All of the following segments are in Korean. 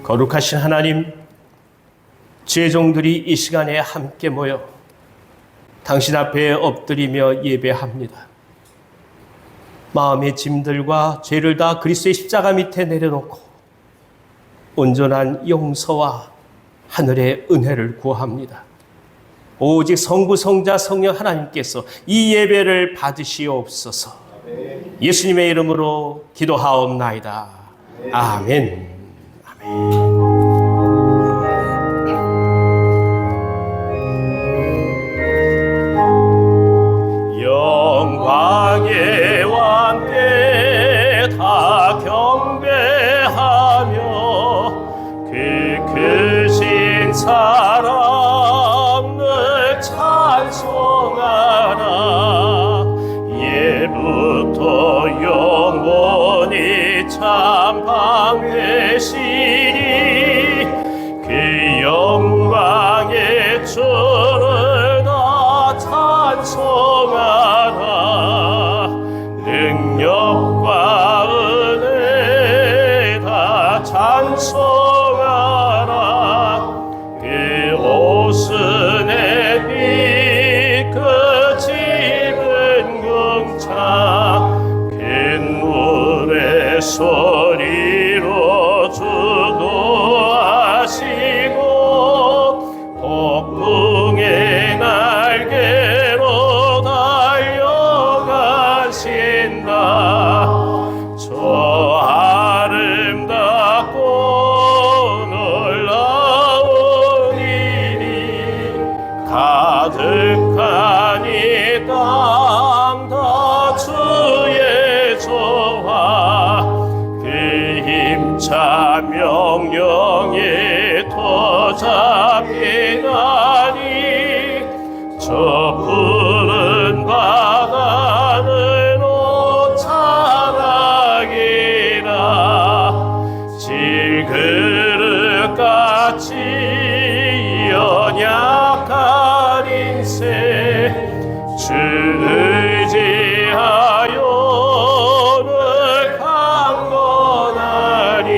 거룩하신 하나님, 제종들이 이 시간에 함께 모여 당신 앞에 엎드리며 예배합니다. 마음의 짐들과 죄를 다 그리스도의 십자가 밑에 내려놓고 온전한 용서와 하늘의 은혜를 구합니다. 오직 성부, 성자, 성령 하나님께서 이 예배를 받으시옵소서. 예수님의 이름으로 기도하옵나이다. 아멘. 아멘. 영광의 왕께 다 경배하며 그 크신 사랑을 찬송하라. 예부터 영원히 참 방되시니 그 영광의 주를 다 찬송하라. 능력과 은혜 다 찬송하라. 그 오순의 빛, 그 짙은 궁창, 큰 물의 소리로 주도하시고 폭풍의 날개로 달려가신다. 저 아름답고 놀라운 일이 가득한 이 땅 다 주의 조화, 그 힘차 명령에 도잡히나니 저 푸른 바다는 옷 자락이라. 질그릇같이 연약한 인생 주를 의지하여 늘 강건하리.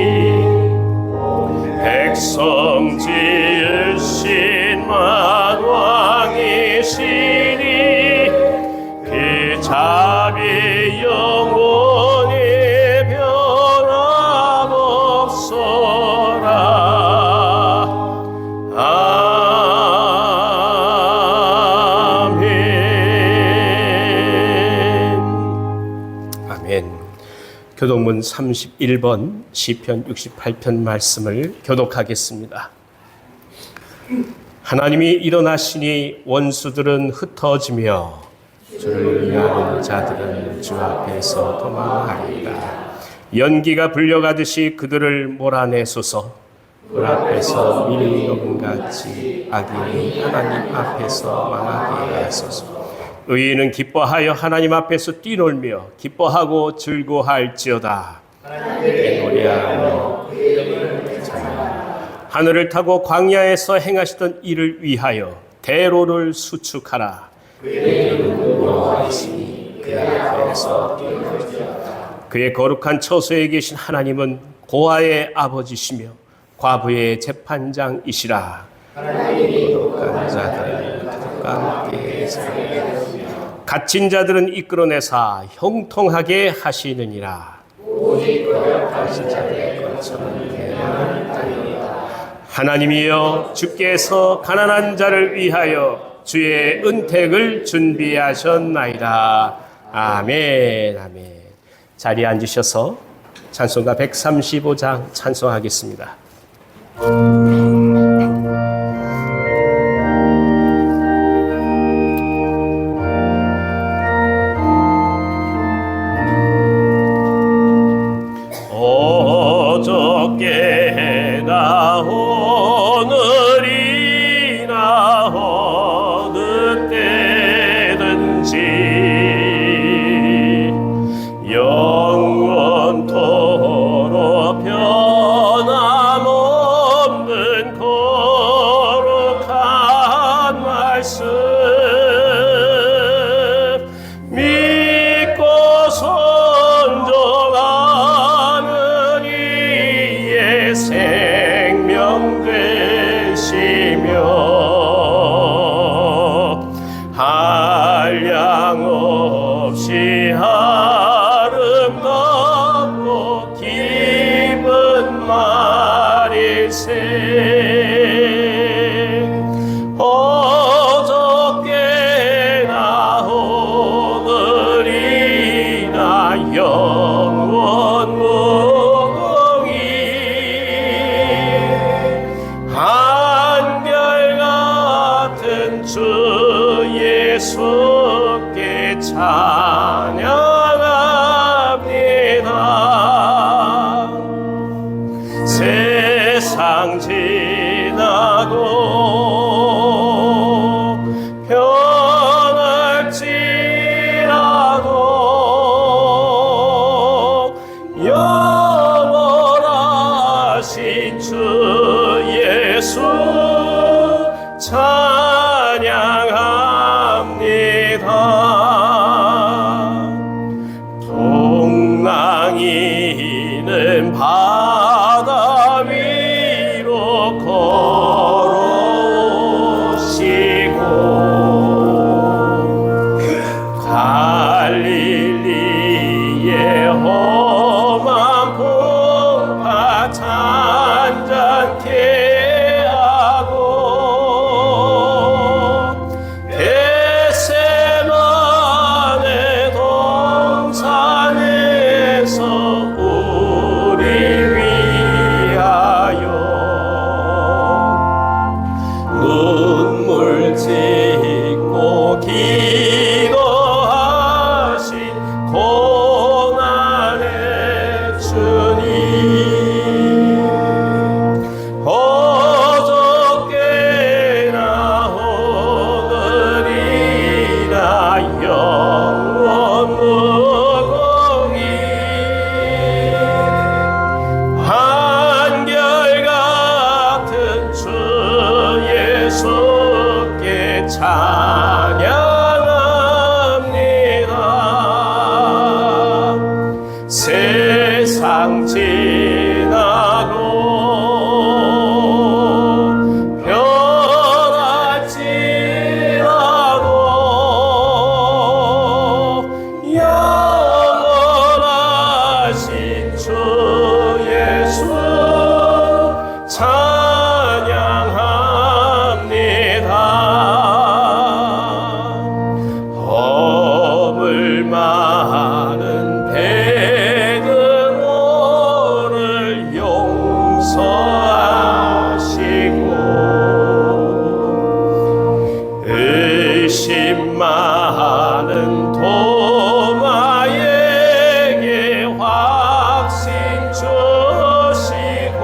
백성 지으신 만왕이시니 그 자비 영원히 변함없소라. 아멘. 교독문 31번 시편 68편 말씀을 교독하겠습니다. 하나님이 일어나시니 원수들은 흩어지며 주를 위하는 자들은 주 앞에서 도망하리라. 연기가 불려가듯이 그들을 몰아내소서. 불 앞에서 미는 녹음같이 악인이 하나님 앞에서 망하게 하소서. 의인은 기뻐하여 하나님 앞에서 뛰놀며 기뻐하고 즐거워할지어다. 하나님께 노래하며 하늘을 타고 광야에서 행하시던 일을 위하여 대로를 수축하라. 그의 거룩한 처소에 계신 하나님은 고아의 아버지시며 과부의 재판장이시라. 하나님이 거룩한 자들을 함께 갇힌 자들은 이끌어내사 형통하게 하시느니라. 오직 거룩하신 자들의 거처는 대만을 따르리라. 하나님이여, 주께서 가난한 자를 위하여 주의 은택을 준비하셨나이다. 아멘. 아멘. 자리에 앉으셔서 찬송가 135장 찬송하겠습니다. 어저께나 오늘이나 어느 때든지 영원토록 변함없는 거룩한 말씀 믿고 순종하는 이의 생 일생 어저께나 오늘이나 영원 무궁히 한결같은 주 예수께 찬양합니다. 세상 지나고 변할지라도 영원하신 주 예수 찬양합니다. 동랑이는 바다 위로 걸어오시고 갈릴리의 험한 풍파 잔잔케 하고 겟세마네 동산에서 우리 위하여 눈물 짓고 기도하신 고난의 주님 어저께나 오늘이나 영원 무궁히 한결같은 주 예수께 찬양합니다. 세상 지나고 변할지라도 영원하신 주 예수 찬양합니다. 허물 많은 배등호를 용서하시고 의심 많은 도마에게 확신 주시고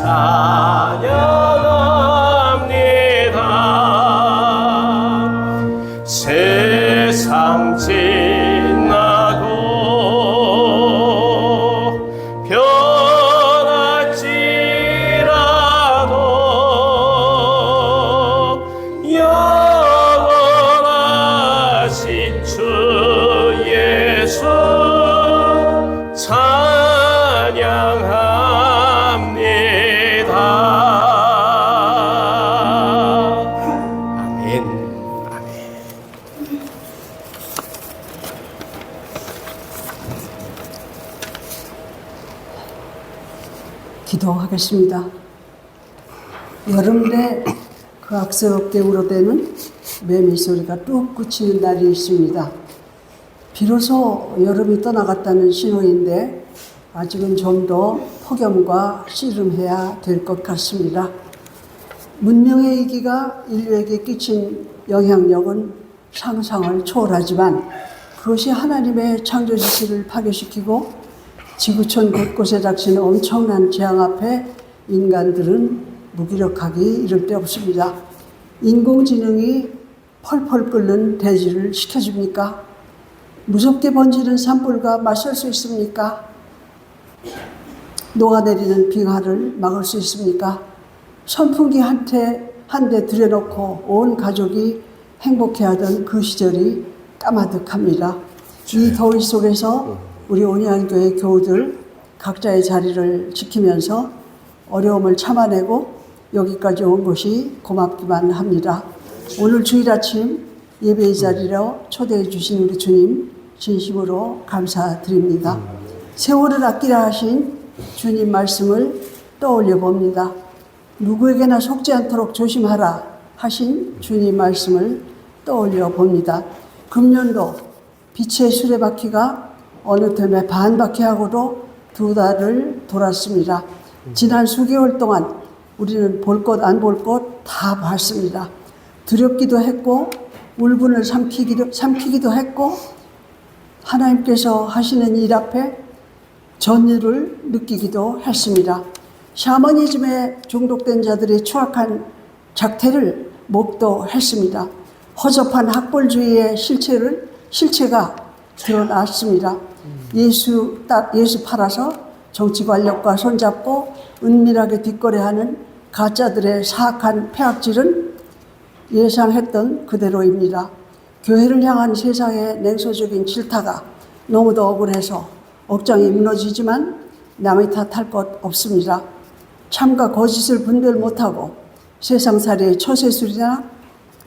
찬양합니다. 세상 지나도 변할지라도 영원하신 주 예수 찬양합니다. 아멘. 아멘. 기도하겠습니다. 여름에 그 악스럽게 울어대는 매미 소리가 뚝 그치는 날이 있습니다. 비로소 여름이 떠나갔다는 신호인데 아직은 좀 더 폭염과 씨름해야 될 것 같습니다. 문명의 이기가 인류에게 끼친 영향력은 상상을 초월하지만 그것이 하나님의 창조 지시를 파괴시키고 지구촌 곳곳에 닥치는 엄청난 재앙 앞에 인간들은 무기력하기 이를 데 없습니다. 인공지능이 펄펄 끓는 대지를 식혀줍니까? 무섭게 번지는 산불과 맞설 수 있습니까? 녹아내리는 빙하를 막을 수 있습니까? 선풍기 한 대 들여놓고 온 가족이 행복해하던 그 시절이 까마득합니다. 이 더위 속에서 우리 온양교회 교우들 각자의 자리를 지키면서 어려움을 참아내고 여기까지 온 것이 고맙기만 합니다. 오늘 주일 아침 예배의 자리로 초대해 주신 우리 주님 진심으로 감사드립니다. 세월을 아끼라 하신 주님 말씀을 떠올려 봅니다. 누구에게나 속지 않도록 조심하라 하신 주님 말씀을 떠올려 봅니다. 금년도 빛의 수레바퀴가 어느 틈에 반바퀴하고도 2달을 돌았습니다. 지난 수개월 동안 우리는 볼 것 안 볼 것 다 봤습니다. 두렵기도 했고 울분을 삼키기도 했고 하나님께서 하시는 일 앞에 전율을 느끼기도 했습니다. 샤머니즘에 중독된 자들의 추악한 작태를 목도했습니다. 허접한 학벌주의의 실체가 드러났습니다. 예수 팔아서 정치 권력과 손잡고 은밀하게 뒷거래하는 가짜들의 사악한 폐악질은 예상했던 그대로입니다. 교회를 향한 세상의 냉소적인 질타가 너무도 억울해서 억장이 무너지지만 남의 탓할 것 없습니다. 참과 거짓을 분별 못하고 세상살이의 처세술이나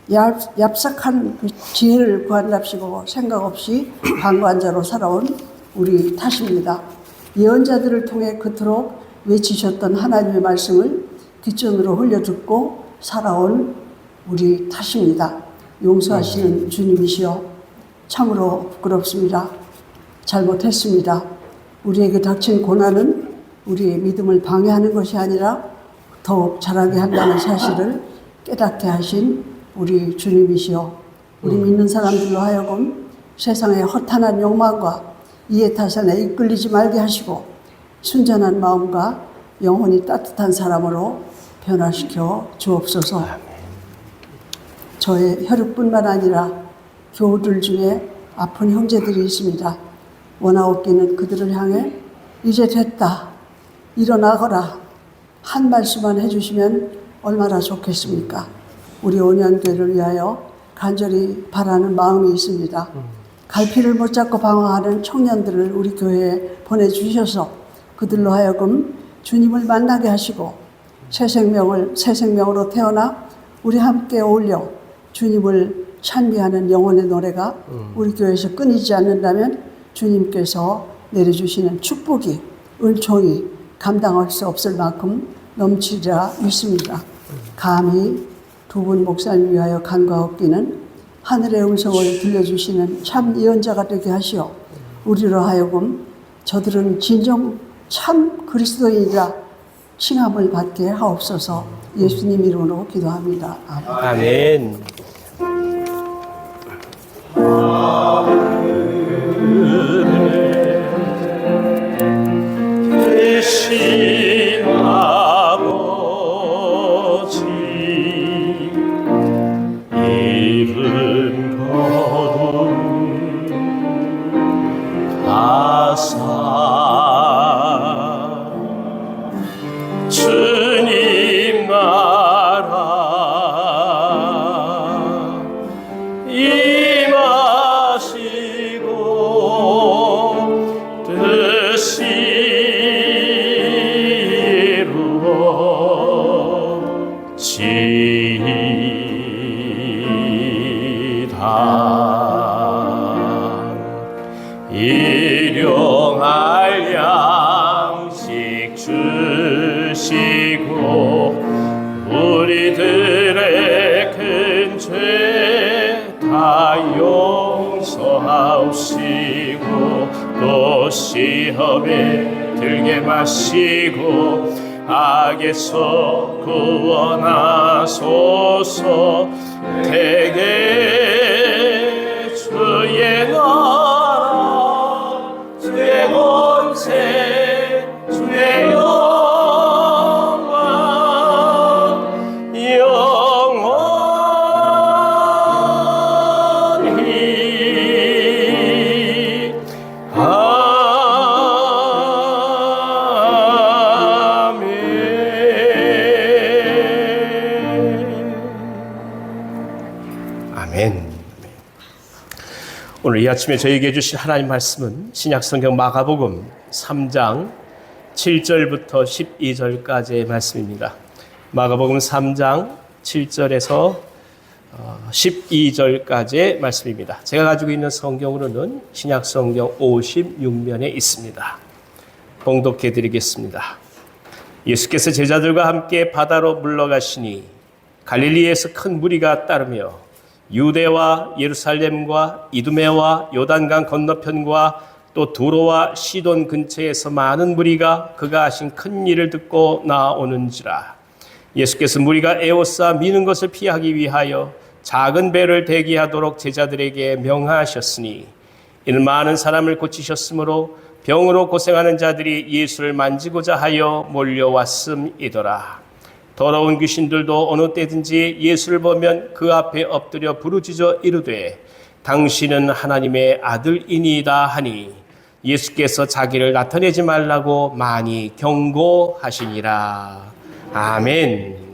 얍삭한 지혜를 구한답시고 생각 없이 방관자로 살아온 우리 탓입니다. 예언자들을 통해 그토록 외치셨던 하나님의 말씀을 귓전으로 흘려듣고 살아온 우리 탓입니다. 용서하시는 주님이시여 참으로 부끄럽습니다. 잘못했습니다. 우리에게 닥친 고난은 우리의 믿음을 방해하는 것이 아니라 더욱 자라게 한다는 사실을 깨닫게 하신 우리 주님이시여 우리 믿는 사람들로 하여금 세상의 허탄한 욕망과 이해타산에 이끌리지 말게 하시고 순전한 마음과 영혼이 따뜻한 사람으로 변화시켜 주옵소서. 저의 혈육뿐만 아니라 교우들 중에 아픈 형제들이 있습니다. 원하옵기는 그들을 향해 이제 됐다, 일어나거라 한 말씀만 해주시면 얼마나 좋겠습니까? 우리 온양교회를 위하여 간절히 바라는 마음이 있습니다. 갈피를 못 잡고 방황하는 청년들을 우리 교회에 보내주셔서 그들로 하여금 주님을 만나게 하시고 새 생명으로 태어나 우리 함께 어울려 주님을 찬미하는 영혼의 노래가 우리 교회에서 끊이지 않는다면 주님께서 내려주시는 축복이 은총이 감당할 수 없을 만큼 넘치리라 믿습니다. 감히 두 분 목사님 위하여 간과하옵기는 하늘의 음성을 들려주시는 참 예언자가 되게 하시어 우리로 하여금 저들은 진정 참 그리스도인이라 칭함을 받게 하옵소서. 예수님 이름으로 기도합니다. 아멘. 대신하고 주시고 우리들의 큰 죄 다 용서하옵시고 또 시험에 들게 마시고 악에서 구원하소서. 대개 주의 나라 주의 권세 주의 영광 영원히 아멘. 오늘 이 아침에 저에게 주신 하나님 말씀은 신약성경 마가복음 3장 7절부터 12절까지의 말씀입니다. 마가복음 3장 7절에서 12절까지의 말씀입니다. 제가 가지고 있는 성경으로는 신약성경 56면에 있습니다. 봉독해 드리겠습니다. 예수께서 제자들과 함께 바다로 물러가시니 갈릴리에서 큰 무리가 따르며 유대와 예루살렘과 이두메와 요단강 건너편과 또 두로와 시돈 근처에서 많은 무리가 그가 하신 큰 일을 듣고 나오는지라. 예수께서 무리가 에워싸 미는 것을 피하기 위하여 작은 배를 대기하도록 제자들에게 명하셨으니 이는 많은 사람을 고치셨으므로 병으로 고생하는 자들이 예수를 만지고자 하여 몰려왔음이더라. 더러운 귀신들도 어느 때든지 예수를 보면 그 앞에 엎드려 부르짖어 이르되 당신은 하나님의 아들이니이다 하니 예수께서 자기를 나타내지 말라고 많이 경고하시니라. 아멘.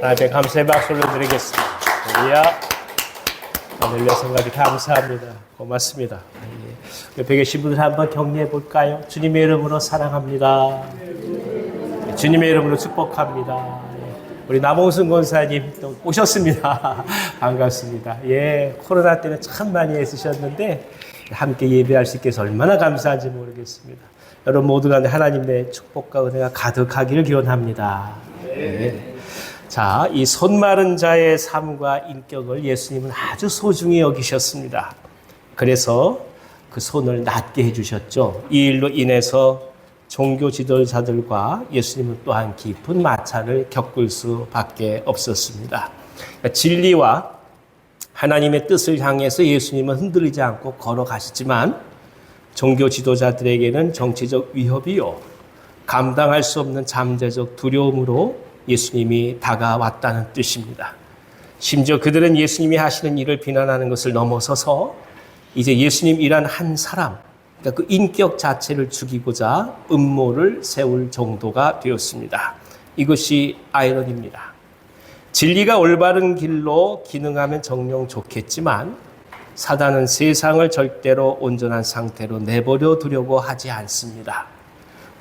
하나님께 감사의 박수를 드리겠습니다. 할렐루야. 하늘의 성가지 감사합니다. 고맙습니다. 옆에 계신 분들 한번 격려해 볼까요? 주님의 이름으로 사랑합니다. 주님의 이름으로 축복합니다. 우리 남홍순 권사님 또 오셨습니다. 반갑습니다. 예, 코로나 때문에 참 많이 애쓰셨는데 함께 예배할 수 있게 해서 얼마나 감사한지 모르겠습니다. 여러분 모두가 하나님의 축복과 은혜가 가득하기를 기원합니다. 예. 자, 이 손마른 자의 삶과 인격을 예수님은 아주 소중히 여기셨습니다. 그래서 그 손을 낫게 해주셨죠. 이 일로 인해서 종교 지도자들과 예수님은 또한 깊은 마찰을 겪을 수밖에 없었습니다. 그러니까 진리와 하나님의 뜻을 향해서 예수님은 흔들리지 않고 걸어가시지만 종교 지도자들에게는 정치적 위협이요, 감당할 수 없는 잠재적 두려움으로 예수님이 다가왔다는 뜻입니다. 심지어 그들은 예수님이 하시는 일을 비난하는 것을 넘어서서 이제 예수님이란 한 사람, 그러니까 그 인격 자체를 죽이고자 음모를 세울 정도가 되었습니다. 이것이 아이러니입니다. 진리가 올바른 길로 기능하면 정녕 좋겠지만 사단은 세상을 절대로 온전한 상태로 내버려 두려고 하지 않습니다.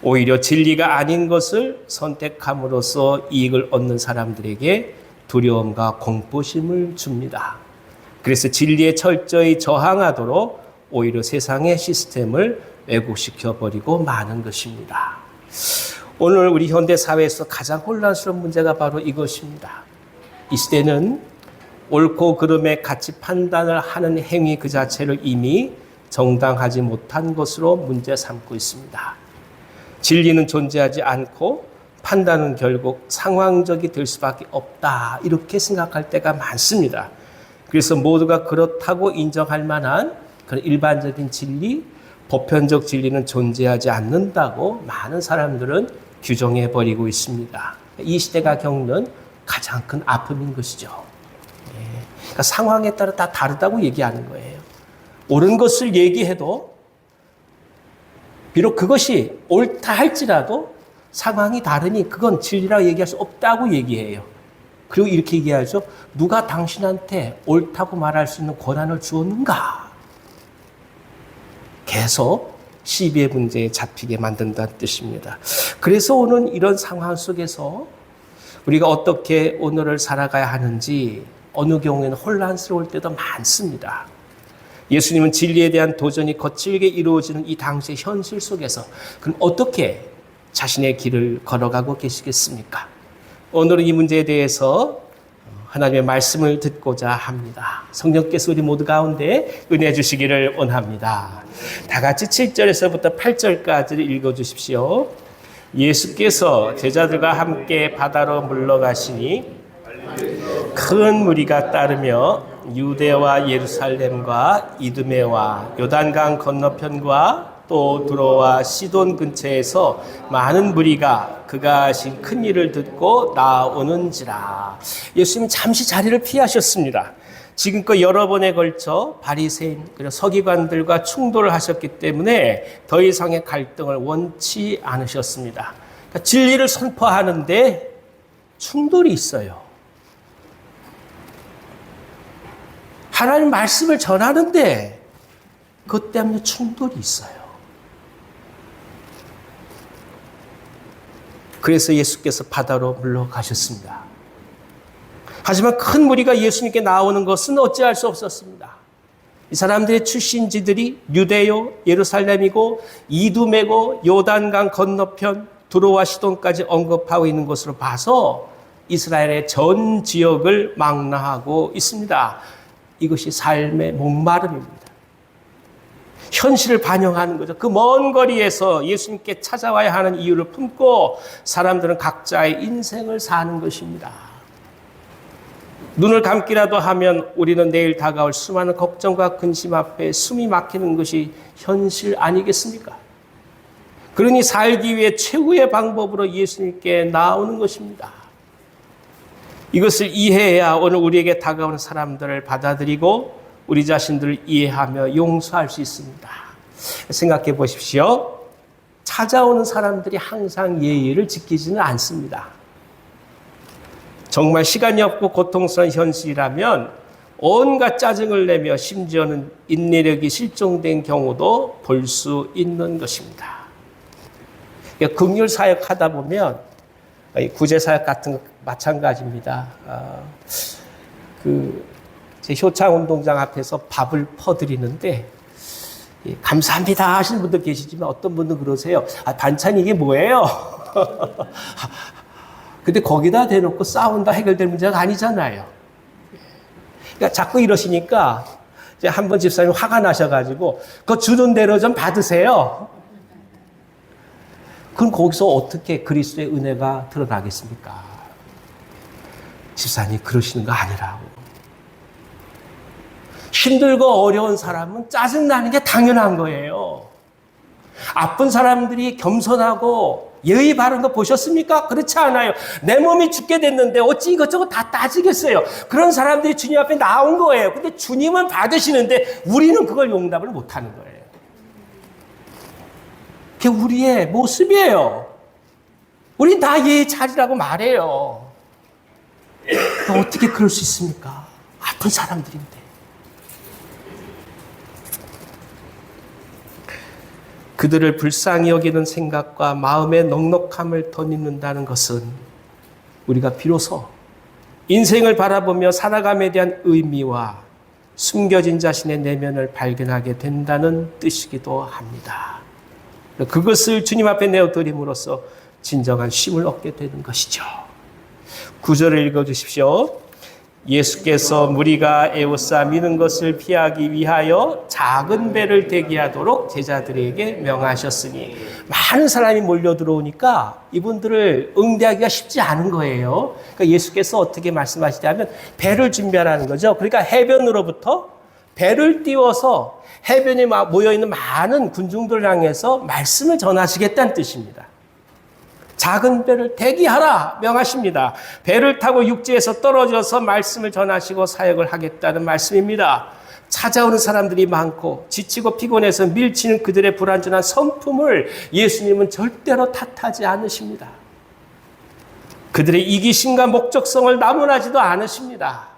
오히려 진리가 아닌 것을 선택함으로써 이익을 얻는 사람들에게 두려움과 공포심을 줍니다. 그래서 진리에 철저히 저항하도록 오히려 세상의 시스템을 왜곡시켜 버리고 마는 것입니다. 오늘 우리 현대 사회에서 가장 혼란스러운 문제가 바로 이것입니다. 이 시대는 옳고 그름의 가치 판단을 하는 행위 그 자체를 이미 정당하지 못한 것으로 문제 삼고 있습니다. 진리는 존재하지 않고 판단은 결국 상황적이 될 수밖에 없다, 이렇게 생각할 때가 많습니다. 그래서 모두가 그렇다고 인정할 만한 그런 일반적인 진리, 보편적 진리는 존재하지 않는다고 많은 사람들은 규정해버리고 있습니다. 이 시대가 겪는 가장 큰 아픔인 것이죠. 그러니까 상황에 따라 다 다르다고 얘기하는 거예요. 옳은 것을 얘기해도 비록 그것이 옳다 할지라도 상황이 다르니 그건 진리라고 얘기할 수 없다고 얘기해요. 그리고 이렇게 얘기하죠. 누가 당신한테 옳다고 말할 수 있는 권한을 주었는가? 계속 시비의 문제에 잡히게 만든다는 뜻입니다. 그래서 오늘 이런 상황 속에서 우리가 어떻게 오늘을 살아가야 하는지 어느 경우에는 혼란스러울 때도 많습니다. 예수님은 진리에 대한 도전이 거칠게 이루어지는 이 당시의 현실 속에서 그럼 어떻게 자신의 길을 걸어가고 계시겠습니까? 오늘은 이 문제에 대해서 하나님의 말씀을 듣고자 합니다. 성령께서 우리 모두 가운데 은혜 주시기를 원합니다. 다 같이 7절에서부터 8절까지를 읽어주십시오. 예수께서 제자들과 함께 바다로 물러가시니 큰 무리가 따르며 유대와 예루살렘과 이두메와 요단강 건너편과 또 두로와 시돈 근처에서 많은 무리가 그가 하신 큰 일을 듣고 나오는지라. 예수님이 잠시 자리를 피하셨습니다. 지금껏 여러 번에 걸쳐 바리새인 그리고 서기관들과 충돌을 하셨기 때문에 더 이상의 갈등을 원치 않으셨습니다. 그러니까 진리를 선포하는데 충돌이 있어요. 하나님 말씀을 전하는데 그것 때문에 충돌이 있어요. 그래서 예수께서 바다로 물러가셨습니다. 하지만 큰 무리가 예수님께 나오는 것은 어찌할 수 없었습니다. 이 사람들의 출신지들이 유대요, 예루살렘이고 이두메고 요단강 건너편 두로와 시돈까지 언급하고 있는 것으로 봐서 이스라엘의 전 지역을 망라하고 있습니다. 이것이 삶의 목마름입니다. 현실을 반영하는 거죠. 그 먼 거리에서 예수님께 찾아와야 하는 이유를 품고 사람들은 각자의 인생을 사는 것입니다. 눈을 감기라도 하면 우리는 내일 다가올 수많은 걱정과 근심 앞에 숨이 막히는 것이 현실 아니겠습니까? 그러니 살기 위해 최후의 방법으로 예수님께 나오는 것입니다. 이것을 이해해야 오늘 우리에게 다가오는 사람들을 받아들이고 우리 자신들을 이해하며 용서할 수 있습니다. 생각해 보십시오. 찾아오는 사람들이 항상 예의를 지키지는 않습니다. 정말 시간이 없고 고통스러운 현실이라면 온갖 짜증을 내며 심지어는 인내력이 실종된 경우도 볼 수 있는 것입니다. 긍휼 사역 하다 보면 구제 사역 같은 거 마찬가지입니다. 제 효창 운동장 앞에서 밥을 퍼드리는데 감사합니다 하시는 분들 계시지만 어떤 분들은 그러세요. 반찬이 이게 뭐예요? 근데 거기다 대놓고 싸운다 해결될 문제가 아니잖아요. 그러니까 자꾸 이러시니까 이제 한번 집사님 화가 나셔가지고 그거 주는 대로 좀 받으세요. 그럼 거기서 어떻게 그리스도의 은혜가 드러나겠습니까? 집사님 그러시는 거 아니라고. 힘들고 어려운 사람은 짜증나는 게 당연한 거예요. 아픈 사람들이 겸손하고 예의 바른 거 보셨습니까? 그렇지 않아요. 내 몸이 죽게 됐는데 어찌 이것저것 다 따지겠어요. 그런 사람들이 주님 앞에 나온 거예요. 근데 주님은 받으시는데 우리는 그걸 용납을 못하는 거예요. 그게 우리의 모습이에요. 우리 다 예의 차리라고 말해요. 어떻게 그럴 수 있습니까? 아픈 사람들인데. 그들을 불쌍히 여기는 생각과 마음의 넉넉함을 덧입는다는 것은 우리가 비로소 인생을 바라보며 살아감에 대한 의미와 숨겨진 자신의 내면을 발견하게 된다는 뜻이기도 합니다. 그것을 주님 앞에 내어드림으로써 진정한 쉼을 얻게 되는 것이죠. 9절을 읽어주십시오. 예수께서 무리가 에워싸미는 것을 피하기 위하여 작은 배를 대기하도록 제자들에게 명하셨으니, 많은 사람이 몰려 들어오니까 이분들을 응대하기가 쉽지 않은 거예요. 그러니까 예수께서 어떻게 말씀하시냐면 배를 준비하라는 거죠. 그러니까 해변으로부터 배를 띄워서 해변에 모여있는 많은 군중들을 향해서 말씀을 전하시겠다는 뜻입니다. 작은 배를 대기하라 명하십니다. 배를 타고 육지에서 떨어져서 말씀을 전하시고 사역을 하겠다는 말씀입니다. 찾아오는 사람들이 많고 지치고 피곤해서 밀치는 그들의 불완전한 성품을 예수님은 절대로 탓하지 않으십니다. 그들의 이기심과 목적성을 나무라지도 않으십니다.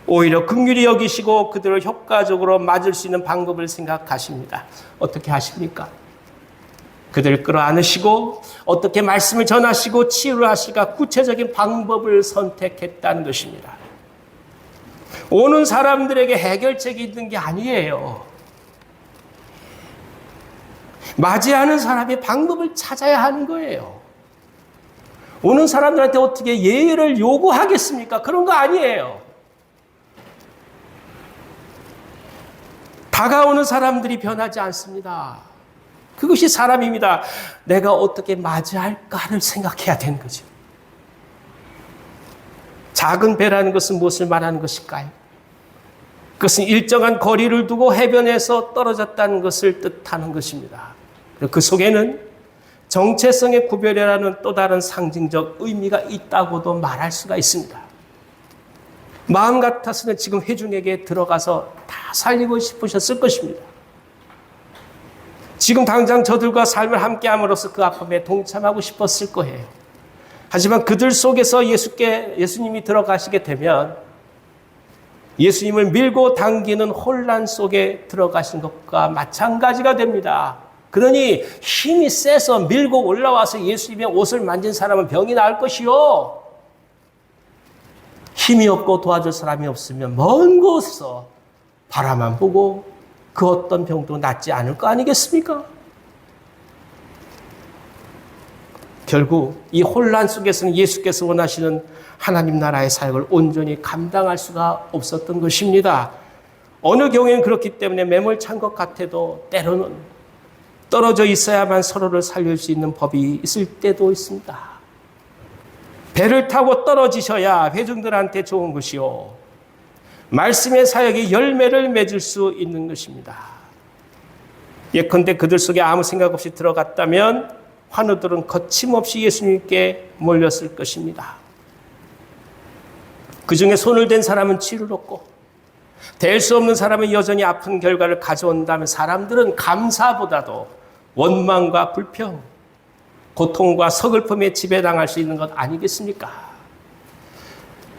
오히려 긍휼히 여기시고 그들을 효과적으로 맞을 수 있는 방법을 생각하십니다. 어떻게 하십니까? 그들을 끌어안으시고 어떻게 말씀을 전하시고 치유를 하실까 구체적인 방법을 선택했다는 것입니다. 오는 사람들에게 해결책이 있는 게 아니에요. 맞이하는 사람의 방법을 찾아야 하는 거예요. 오는 사람들한테 어떻게 예의를 요구하겠습니까? 그런 거 아니에요. 다가오는 사람들이 변하지 않습니다. 그것이 사람입니다. 내가 어떻게 맞이할까를 생각해야 되는 거죠. 작은 배라는 것은 무엇을 말하는 것일까요? 그것은 일정한 거리를 두고 해변에서 떨어졌다는 것을 뜻하는 것입니다. 그 속에는 정체성의 구별이라는 또 다른 상징적 의미가 있다고도 말할 수가 있습니다. 마음 같아서는 지금 회중에게 들어가서 다 살리고 싶으셨을 것입니다. 지금 당장 저들과 삶을 함께함으로써 그 아픔에 동참하고 싶었을 거예요. 하지만 그들 속에서 예수님이 들어가시게 되면 예수님을 밀고 당기는 혼란 속에 들어가신 것과 마찬가지가 됩니다. 그러니 힘이 세서 밀고 올라와서 예수님의 옷을 만진 사람은 병이 나을 것이요. 힘이 없고 도와줄 사람이 없으면 먼 곳에서 바라만 보고 그 어떤 병도 낫지 않을 거 아니겠습니까? 결국 이 혼란 속에서는 예수께서 원하시는 하나님 나라의 사역을 온전히 감당할 수가 없었던 것입니다. 어느 경우에는 그렇기 때문에 매몰찬 것 같아도 때로는 떨어져 있어야만 서로를 살릴 수 있는 법이 있을 때도 있습니다. 배를 타고 떨어지셔야 회중들한테 좋은 것이요. 말씀의 사역에 열매를 맺을 수 있는 것입니다. 예컨대 그들 속에 아무 생각 없이 들어갔다면 환우들은 거침없이 예수님께 몰렸을 것입니다. 그 중에 손을 댄 사람은 치유를 얻고 될 수 없는 사람은 여전히 아픈 결과를 가져온다면 사람들은 감사보다도 원망과 불평, 고통과 서글픔에 지배당할 수 있는 것 아니겠습니까?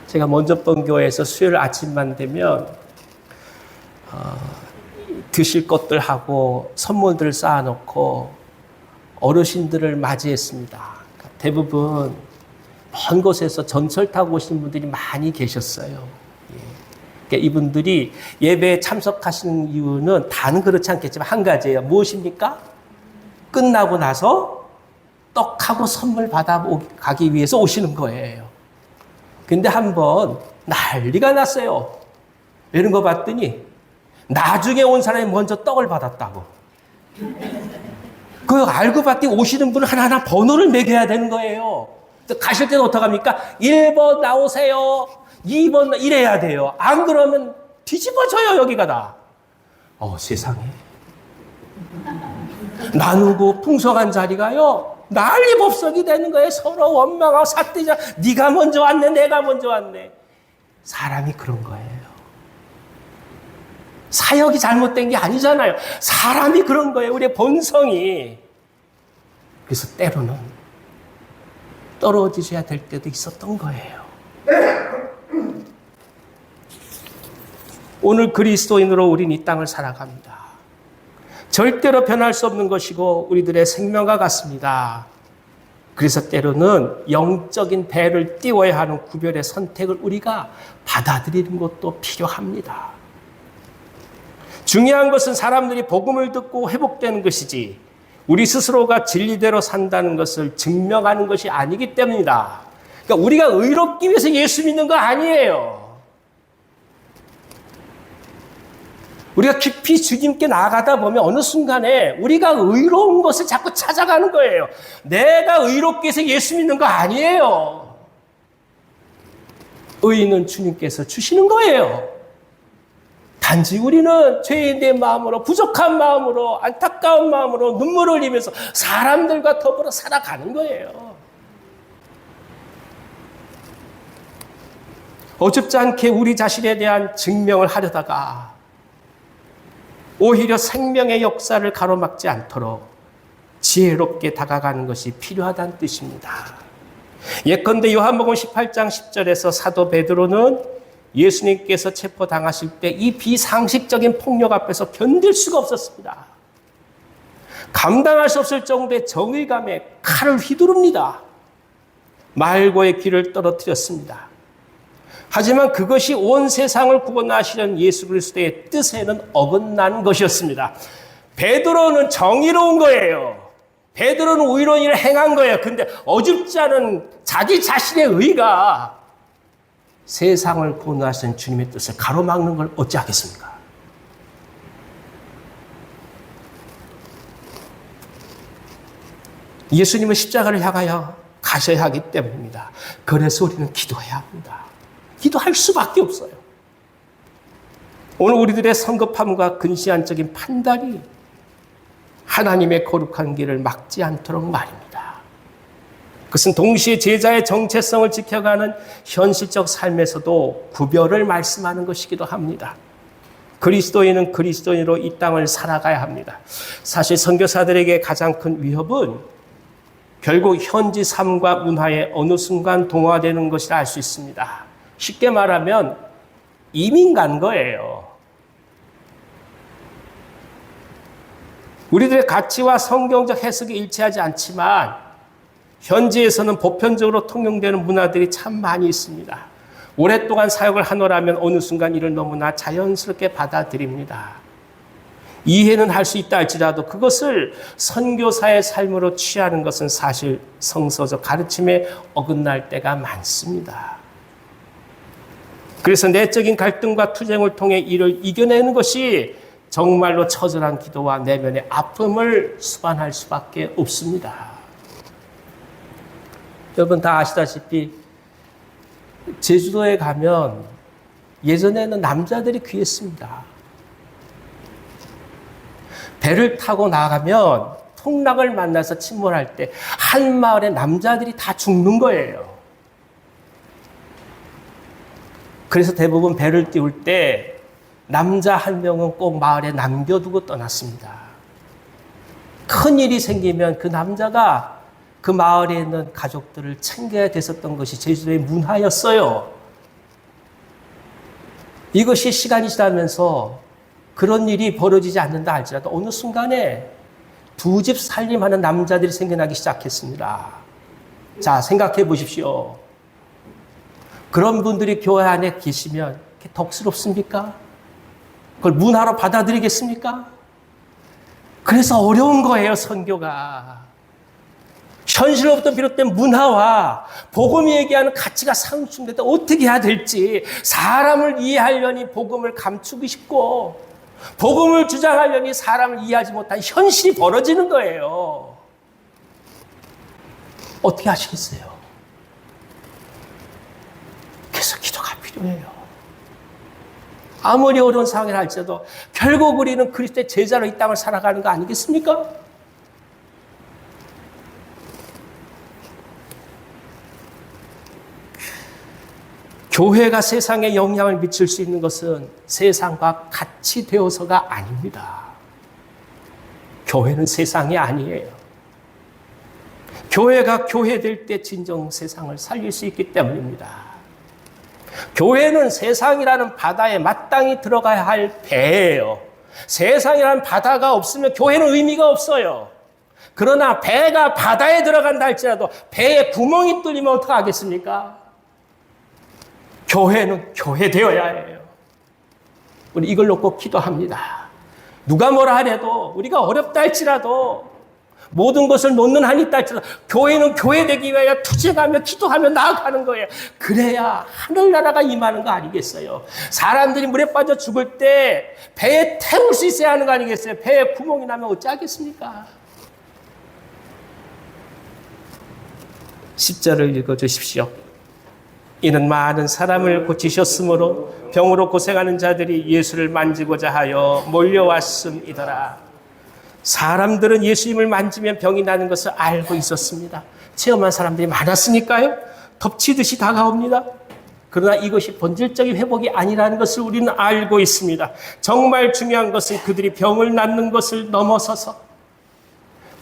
제가 먼저 본 교회에서 수요일 아침만 되면 드실 것들 하고 선물들을 쌓아놓고 어르신들을 맞이했습니다. 대부분 먼 곳에서 전철 타고 오신 분들이 많이 계셨어요. 그러니까 이분들이 예배에 참석하시는 이유는 다는 그렇지 않겠지만 한 가지예요. 무엇입니까? 끝나고 나서 떡하고 선물 받아가기 위해서 오시는 거예요. 근데 한번 난리가 났어요. 이런 거 봤더니 나중에 온 사람이 먼저 떡을 받았다고. 그 알고 봤더니 오시는 분은 하나하나 번호를 매겨야 되는 거예요. 가실 때는 어떡합니까? 1번 나오세요. 2번 이래야 돼요. 안 그러면 뒤집어져요, 여기가 다. 세상에. 나누고 풍성한 자리가요. 난리법석이 되는 거예요. 서로 원망하고 삿대자. 네가 먼저 왔네, 내가 먼저 왔네. 사람이 그런 거예요. 사역이 잘못된 게 아니잖아요. 사람이 그런 거예요. 우리의 본성이. 그래서 때로는 떨어지셔야 될 때도 있었던 거예요. 오늘 그리스도인으로 우린 이 땅을 살아갑니다. 절대로 변할 수 없는 것이고 우리들의 생명과 같습니다. 그래서 때로는 영적인 배를 띄워야 하는 구별의 선택을 우리가 받아들이는 것도 필요합니다. 중요한 것은 사람들이 복음을 듣고 회복되는 것이지 우리 스스로가 진리대로 산다는 것을 증명하는 것이 아니기 때문이다. 그러니까 우리가 의롭기 위해서 예수 믿는 거 아니에요. 우리가 깊이 주님께 나아가다 보면 어느 순간에 우리가 의로운 것을 자꾸 찾아가는 거예요. 내가 의롭기 위해서 예수 믿는 거 아니에요. 의는 주님께서 주시는 거예요. 단지 우리는 죄인된 마음으로, 부족한 마음으로, 안타까운 마음으로 눈물을 흘리면서 사람들과 더불어 살아가는 거예요. 어줍지 않게 우리 자신에 대한 증명을 하려다가 오히려 생명의 역사를 가로막지 않도록 지혜롭게 다가가는 것이 필요하다는 뜻입니다. 예컨대 요한복음 18장 10절에서 사도 베드로는 예수님께서 체포당하실 때 이 비상식적인 폭력 앞에서 견딜 수가 없었습니다. 감당할 수 없을 정도의 정의감에 칼을 휘두릅니다. 말고의 귀를 떨어뜨렸습니다. 하지만 그것이 온 세상을 구원하시려는 예수 그리스도의 뜻에는 어긋난 것이었습니다. 베드로는 정의로운 거예요. 베드로는 의로운 일을 행한 거예요. 근데 어줍지 않은 자기 자신의 의가 세상을 구원하시는 주님의 뜻을 가로막는 걸 어찌하겠습니까? 예수님은 십자가를 향하여 가셔야 하기 때문입니다. 그래서 우리는 기도해야 합니다. 기도할 수밖에 없어요. 오늘 우리들의 성급함과 근시안적인 판단이 하나님의 거룩한 길을 막지 않도록 말입니다. 그것은 동시에 제자의 정체성을 지켜가는 현실적 삶에서도 구별을 말씀하는 것이기도 합니다. 그리스도인은 그리스도인으로 이 땅을 살아가야 합니다. 사실 선교사들에게 가장 큰 위협은 결국 현지 삶과 문화에 어느 순간 동화되는 것이라 알 수 있습니다. 쉽게 말하면 이민 간 거예요. 우리들의 가치와 성경적 해석이 일치하지 않지만 현지에서는 보편적으로 통용되는 문화들이 참 많이 있습니다. 오랫동안 사역을 하노라면 어느 순간 이를 너무나 자연스럽게 받아들입니다. 이해는 할 수 있다 할지라도 그것을 선교사의 삶으로 취하는 것은 사실 성서적 가르침에 어긋날 때가 많습니다. 그래서 내적인 갈등과 투쟁을 통해 이를 이겨내는 것이 정말로 처절한 기도와 내면의 아픔을 수반할 수밖에 없습니다. 여러분 다 아시다시피 제주도에 가면 예전에는 남자들이 귀했습니다. 배를 타고 나가면 풍랑을 만나서 침몰할 때 한 마을의 남자들이 다 죽는 거예요. 그래서 대부분 배를 띄울 때 남자 한 명은 꼭 마을에 남겨두고 떠났습니다. 큰 일이 생기면 그 남자가 그 마을에 있는 가족들을 챙겨야 됐었던 것이 제주도의 문화였어요. 이것이 시간이 지나면서 그런 일이 벌어지지 않는다 할지라도 어느 순간에 두 집 살림하는 남자들이 생겨나기 시작했습니다. 자, 생각해 보십시오. 그런 분들이 교회 안에 계시면 덕스럽습니까? 그걸 문화로 받아들이겠습니까? 그래서 어려운 거예요, 선교가. 현실로부터 비롯된 문화와 복음이 얘기하는 가치가 상충될 때 어떻게 해야 될지, 사람을 이해하려니 복음을 감추고 싶고 복음을 주장하려니 사람을 이해하지 못한 현실이 벌어지는 거예요. 어떻게 하시겠어요? 그래서 기도가 필요해요. 아무리 어려운 상황이라 할지라도 결국 우리는 그리스도의 제자로 이 땅을 살아가는 거 아니겠습니까? 교회가 세상에 영향을 미칠 수 있는 것은 세상과 같이 되어서가 아닙니다. 교회는 세상이 아니에요. 교회가 교회될 때 진정 세상을 살릴 수 있기 때문입니다. 교회는 세상이라는 바다에 마땅히 들어가야 할 배예요. 세상이라는 바다가 없으면 교회는 의미가 없어요. 그러나 배가 바다에 들어간다 할지라도 배에 구멍이 뚫리면 어떡하겠습니까? 교회는 교회 되어야 해요. 우리 이걸 놓고 기도합니다. 누가 뭐라 하래도 우리가 어렵다 할지라도 모든 것을 놓는 한이 있다 할지라도 교회는 교회 되기 위하여 투쟁하며 기도하며 나아가는 거예요. 그래야 하늘나라가 임하는 거 아니겠어요? 사람들이 물에 빠져 죽을 때 배에 태울 수 있어야 하는 거 아니겠어요? 배에 구멍이 나면 어찌하겠습니까? 10절을 읽어주십시오. 이는 많은 사람을 고치셨으므로 병으로 고생하는 자들이 예수를 만지고자 하여 몰려왔음이더라. 사람들은 예수님을 만지면 병이 나는 것을 알고 있었습니다. 체험한 사람들이 많았으니까요. 덮치듯이 다가옵니다. 그러나 이것이 본질적인 회복이 아니라는 것을 우리는 알고 있습니다. 정말 중요한 것은 그들이 병을 낫는 것을 넘어서서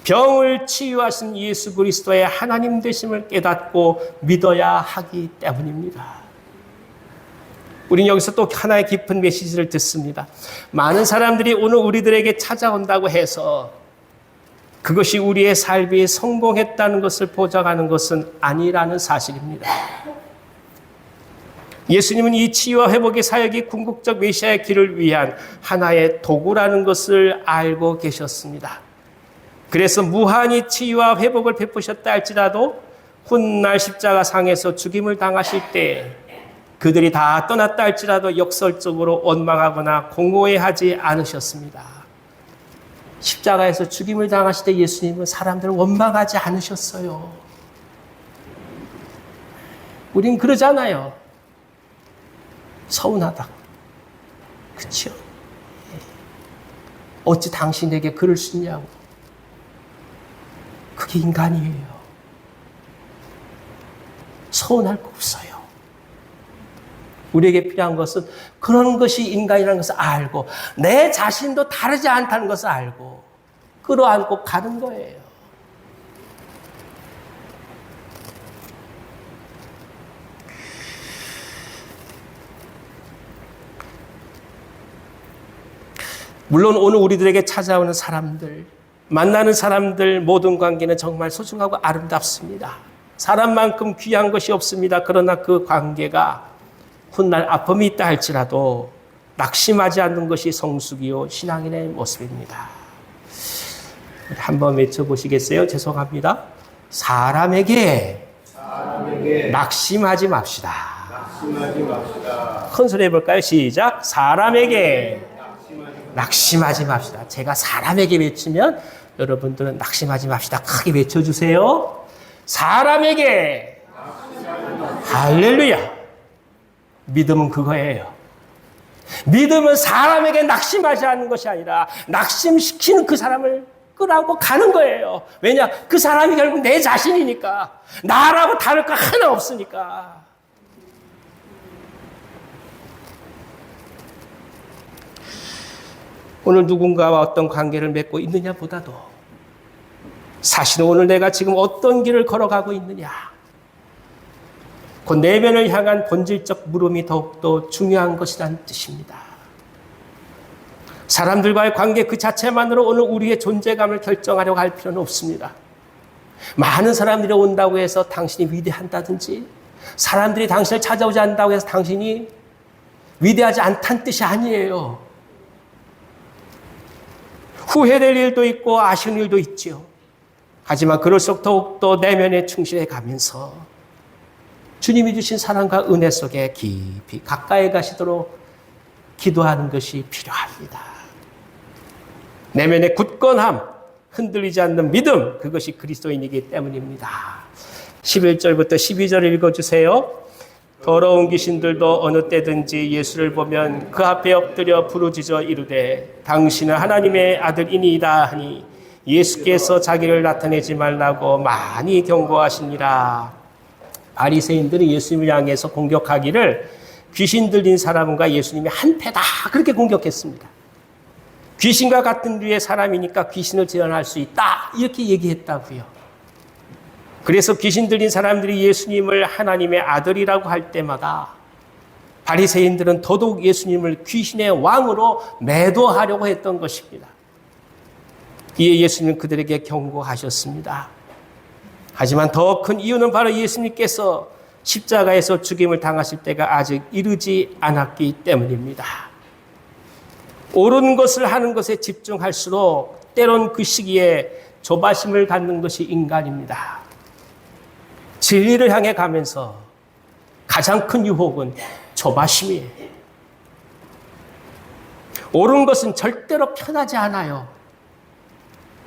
병을 치유하신 예수 그리스도의 하나님 되심을 깨닫고 믿어야 하기 때문입니다. 우리는 여기서 또 하나의 깊은 메시지를 듣습니다. 많은 사람들이 오늘 우리들에게 찾아온다고 해서 그것이 우리의 삶이 성공했다는 것을 보장하는 것은 아니라는 사실입니다. 예수님은 이 치유와 회복의 사역이 궁극적 메시아의 길을 위한 하나의 도구라는 것을 알고 계셨습니다. 그래서 무한히 치유와 회복을 베푸셨다 할지라도 훗날 십자가상에서 죽임을 당하실 때 그들이 다 떠났다 할지라도 역설적으로 원망하거나 공허해하지 않으셨습니다. 십자가에서 죽임을 당하실 때 예수님은 사람들을 원망하지 않으셨어요. 우린 그러잖아요. 서운하다고. 그렇죠? 어찌 당신에게 그럴 수 있냐고. 그게 인간이에요. 서운할 거 없어요. 우리에게 필요한 것은 그런 것이 인간이라는 것을 알고 내 자신도 다르지 않다는 것을 알고 끌어안고 가는 거예요. 물론 오늘 우리들에게 찾아오는 사람들, 만나는 사람들 모든 관계는 정말 소중하고 아름답습니다. 사람만큼 귀한 것이 없습니다. 그러나 그 관계가 훗날 아픔이 있다 할지라도 낙심하지 않는 것이 성숙이요 신앙인의 모습입니다. 한번 외쳐보시겠어요? 죄송합니다. 사람에게 낙심하지 맙시다. 큰 소리 해볼까요? 시작. 사람에게 낙심하지 맙시다. 제가 사람에게 외치면 여러분들은 낙심하지 맙시다. 크게 외쳐주세요. 사람에게 할렐루야. 믿음은 그거예요. 믿음은 사람에게 낙심하지 않는 것이 아니라 낙심시키는 그 사람을 끌어안고 가는 거예요. 왜냐? 그 사람이 결국 내 자신이니까. 나라고 다를 거 하나 없으니까. 오늘 누군가와 어떤 관계를 맺고 있느냐 보다도 사실은 오늘 내가 지금 어떤 길을 걸어가고 있느냐. 그 내면을 향한 본질적 물음이 더욱더 중요한 것이라는 뜻입니다. 사람들과의 관계 그 자체만으로 오늘 우리의 존재감을 결정하려고 할 필요는 없습니다. 많은 사람들이 온다고 해서 당신이 위대한다든지, 사람들이 당신을 찾아오지 않는다고 해서 당신이 위대하지 않다는 뜻이 아니에요. 후회될 일도 있고 아쉬운 일도 있지요. 하지만 그럴수록 더욱더 내면에 충실해 가면서 주님이 주신 사랑과 은혜 속에 깊이 가까이 가시도록 기도하는 것이 필요합니다. 내면의 굳건함, 흔들리지 않는 믿음, 그것이 그리스도인이기 때문입니다. 11절부터 12절 읽어주세요. 더러운 귀신들도 어느 때든지 예수를 보면 그 앞에 엎드려 부르짖어 이르되 당신은 하나님의 아들이니이다 하니 예수께서 자기를 나타내지 말라고 많이 경고하시니라. 바리새인들은 예수님을 향해서 공격하기를 귀신 들린 사람과 예수님이 한패다 그렇게 공격했습니다. 귀신과 같은 류의 사람이니까 귀신을 재현할 수 있다 이렇게 얘기했다고요. 그래서 귀신 들린 사람들이 예수님을 하나님의 아들이라고 할 때마다 바리새인들은 더더욱 예수님을 귀신의 왕으로 매도하려고 했던 것입니다. 이에 예수님은 그들에게 경고하셨습니다. 하지만 더 큰 이유는 바로 예수님께서 십자가에서 죽임을 당하실 때가 아직 이르지 않았기 때문입니다. 옳은 것을 하는 것에 집중할수록 때론 그 시기에 조바심을 갖는 것이 인간입니다. 진리를 향해 가면서 가장 큰 유혹은 조바심이에요. 옳은 것은 절대로 편하지 않아요.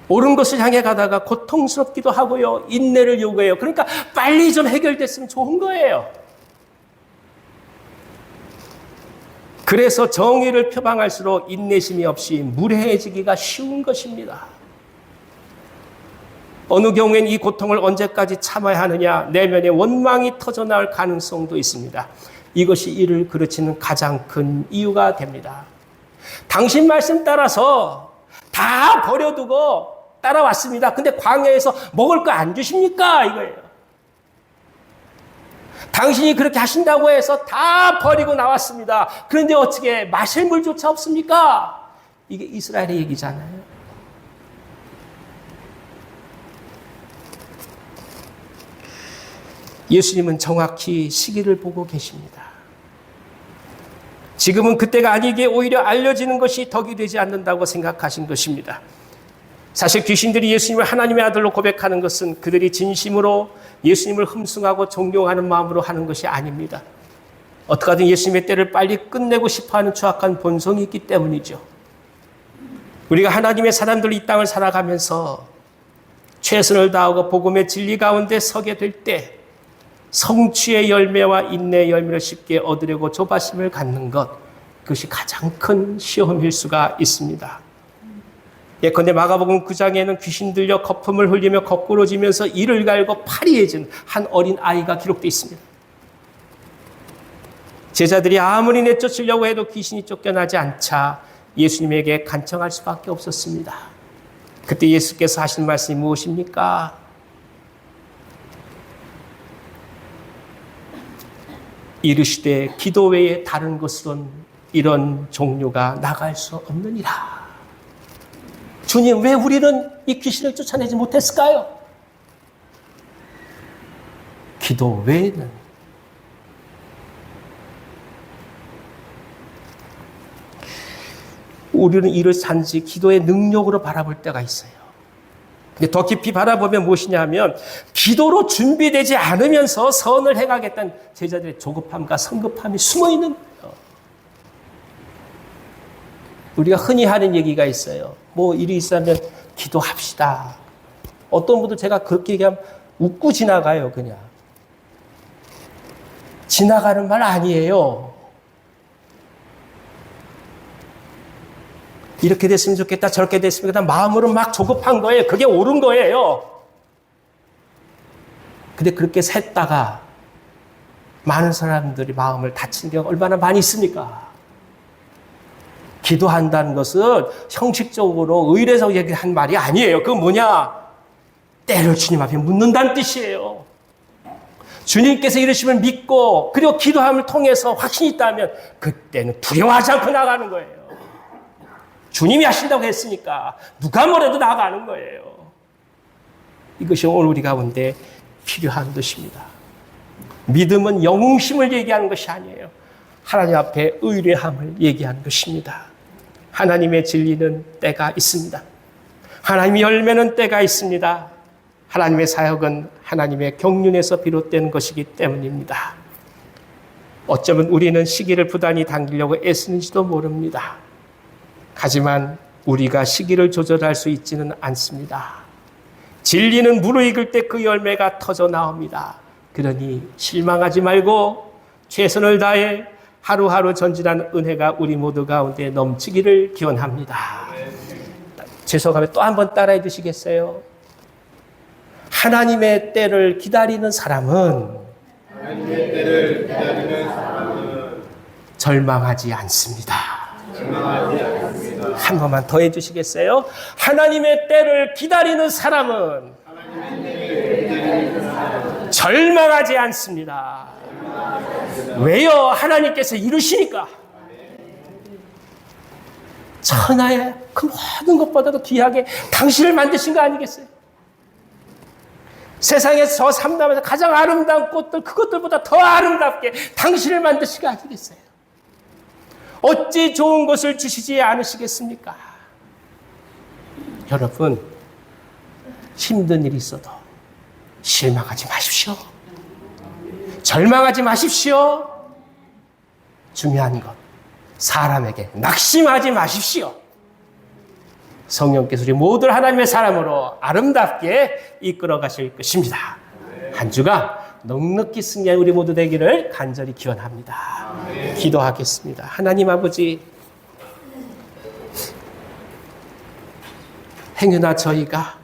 옳은 것을 향해 가다가 고통스럽기도 하고요. 인내를 요구해요. 그러니까 빨리 좀 해결됐으면 좋은 거예요. 그래서 정의를 표방할수록 인내심이 없이 무례해지기가 쉬운 것입니다. 어느 경우엔 이 고통을 언제까지 참아야 하느냐, 내면에 원망이 터져나올 가능성도 있습니다. 이것이 이를 그르치는 가장 큰 이유가 됩니다. 당신 말씀 따라서 다 버려두고 따라왔습니다. 근데 광야에서 먹을 거 안 주십니까? 이거예요. 당신이 그렇게 하신다고 해서 다 버리고 나왔습니다. 그런데 어떻게 마실 물조차 없습니까? 이게 이스라엘의 얘기잖아요. 예수님은 정확히 시기를 보고 계십니다. 지금은 그때가 아니기에 오히려 알려지는 것이 덕이 되지 않는다고 생각하신 것입니다. 사실 귀신들이 예수님을 하나님의 아들로 고백하는 것은 그들이 진심으로 예수님을 흠숭하고 존경하는 마음으로 하는 것이 아닙니다. 어떻게든 예수님의 때를 빨리 끝내고 싶어하는 추악한 본성이 있기 때문이죠. 우리가 하나님의 사람들 이 땅을 살아가면서 최선을 다하고 복음의 진리 가운데 서게 될 때 성취의 열매와 인내의 열매를 쉽게 얻으려고 조바심을 갖는 것, 그것이 가장 큰 시험일 수가 있습니다. 예컨대 마가복음 9장에는 귀신 들려 거품을 흘리며 거꾸러지면서 이를 갈고 파리해진 한 어린 아이가 기록되어 있습니다. 제자들이 아무리 내쫓으려고 해도 귀신이 쫓겨나지 않자 예수님에게 간청할 수밖에 없었습니다. 그때 예수께서 하신 말씀이 무엇입니까? 이르시되 기도 외에 다른 것으로는 이런 종류가 나갈 수 없느니라. 주님, 왜 우리는 이 귀신을 쫓아내지 못했을까요? 기도 외에는. 우리는 이를 단지 기도의 능력으로 바라볼 때가 있어요. 근데 더 깊이 바라보면 무엇이냐면 기도로 준비되지 않으면서 선을 행하겠다는 제자들의 조급함과 성급함이 숨어있는 거예요. 우리가 흔히 하는 얘기가 있어요. 뭐 일이 있으면 기도합시다. 어떤 분들 제가 그렇게 얘기하면 웃고 지나가요. 그냥. 지나가는 말 아니에요. 이렇게 됐으면 좋겠다, 저렇게 됐으면 좋겠다, 마음으로 막 조급한 거예요. 그게 옳은 거예요. 근데 그렇게 샜다가 많은 사람들이 마음을 다친 경우가 얼마나 많이 있습니까? 기도한다는 것은 형식적으로 의례적 얘기한 말이 아니에요. 그건 뭐냐? 때를 주님 앞에 묻는다는 뜻이에요. 주님께서 이르심을 믿고 그리고 기도함을 통해서 확신이 있다면 그때는 두려워하지 않고 나가는 거예요. 주님이 하신다고 했으니까 누가 뭐래도 나가는 거예요. 이것이 오늘 우리 가운데 필요한 것입니다. 믿음은 영웅심을 얘기하는 것이 아니에요. 하나님 앞에 의뢰함을 얘기하는 것입니다. 하나님의 진리는 때가 있습니다. 하나님의 열매는 때가 있습니다. 하나님의 사역은 하나님의 경륜에서 비롯된 것이기 때문입니다. 어쩌면 우리는 시기를 부단히 당기려고 애쓰는지도 모릅니다. 하지만 우리가 시기를 조절할 수 있지는 않습니다. 진리는 무르익을 때 그 열매가 터져 나옵니다. 그러니 실망하지 말고 최선을 다해 하루하루 전진하는 은혜가 우리 모두 가운데 넘치기를 기원합니다. 죄송하면 또 한 번 따라해 주시겠어요? 하나님의 때를 기다리는 사람은 절망하지 않습니다. 한 번만 더 해주시겠어요? 하나님의 때를 기다리는 사람은 절망하지 않습니다. 왜요? 하나님께서 이루시니까. 천하의 그 모든 것보다도 귀하게 당신을 만드신 거 아니겠어요? 세상에서 저 삼남에서 가장 아름다운 꽃들, 그것들보다 더 아름답게 당신을 만드신 거 아니겠어요? 어찌 좋은 것을 주시지 않으시겠습니까? 여러분, 힘든 일이 있어도 실망하지 마십시오. 절망하지 마십시오. 중요한 것, 사람에게 낙심하지 마십시오. 성령께서 우리 모두 하나님의 사람으로 아름답게 이끌어 가실 것입니다. 한 주가 넉넉히 승리한 우리 모두 되기를 간절히 기원합니다. 기도하겠습니다. 하나님 아버지, 행여나 저희가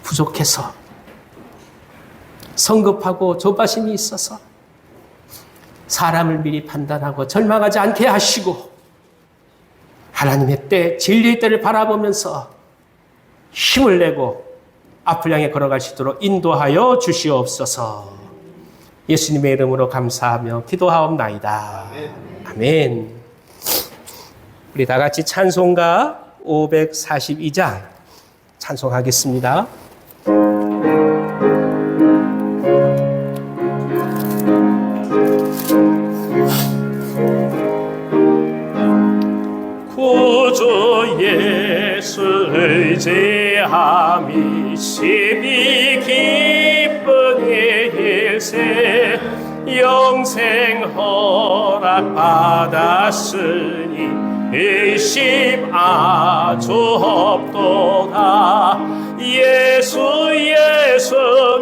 부족해서 성급하고 조바심이 있어서 사람을 미리 판단하고 절망하지 않게 하시고 하나님의 때, 진리의 때를 바라보면서 힘을 내고 앞을 향해 걸어갈 수 있도록 인도하여 주시옵소서. 예수님의 이름으로 감사하며 기도하옵나이다. 아멘. 우리 다 같이 찬송가 542장 찬송하겠습니다. 구주 예수 의지함이 심히 기쁜 일세 영생 허락 받았으니 의심 아주 없도다. 예수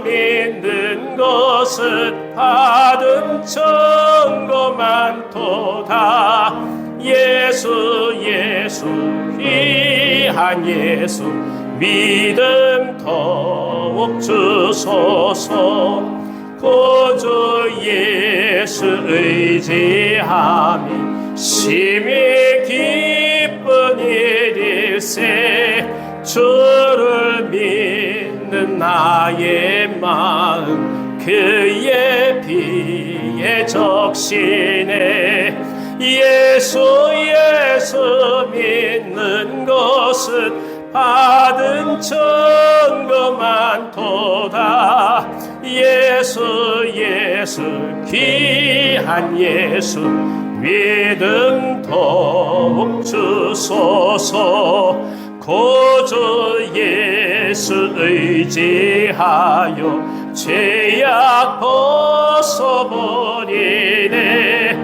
믿는 것은 받은 증거 많도다. 예수 귀한 예수 믿음 더욱 주소서. 구주 예수 의지함이 심히 기쁜 일일세 주를 믿는 나의 마음 그의 피에 적시네. 예수 믿는 것은 받은 증거 많도다. 예수 귀한 예수 믿음 더욱 주소서. 구주 예수 의지하여 죄악 벗어버리네.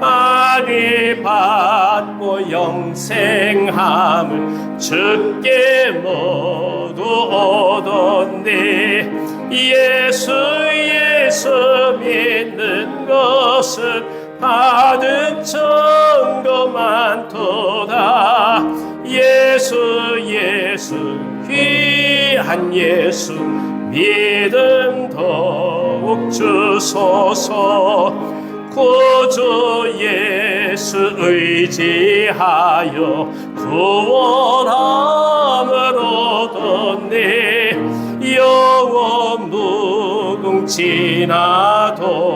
아니 받고 영생함을 주께 모두 얻었네. 예수 믿는 것은 받은 증거 많도다. 예수 귀한 예수 믿음 더욱 주소서. 구주 예수 의지하여 구원함을 얻었네. 영원 무궁 지나도록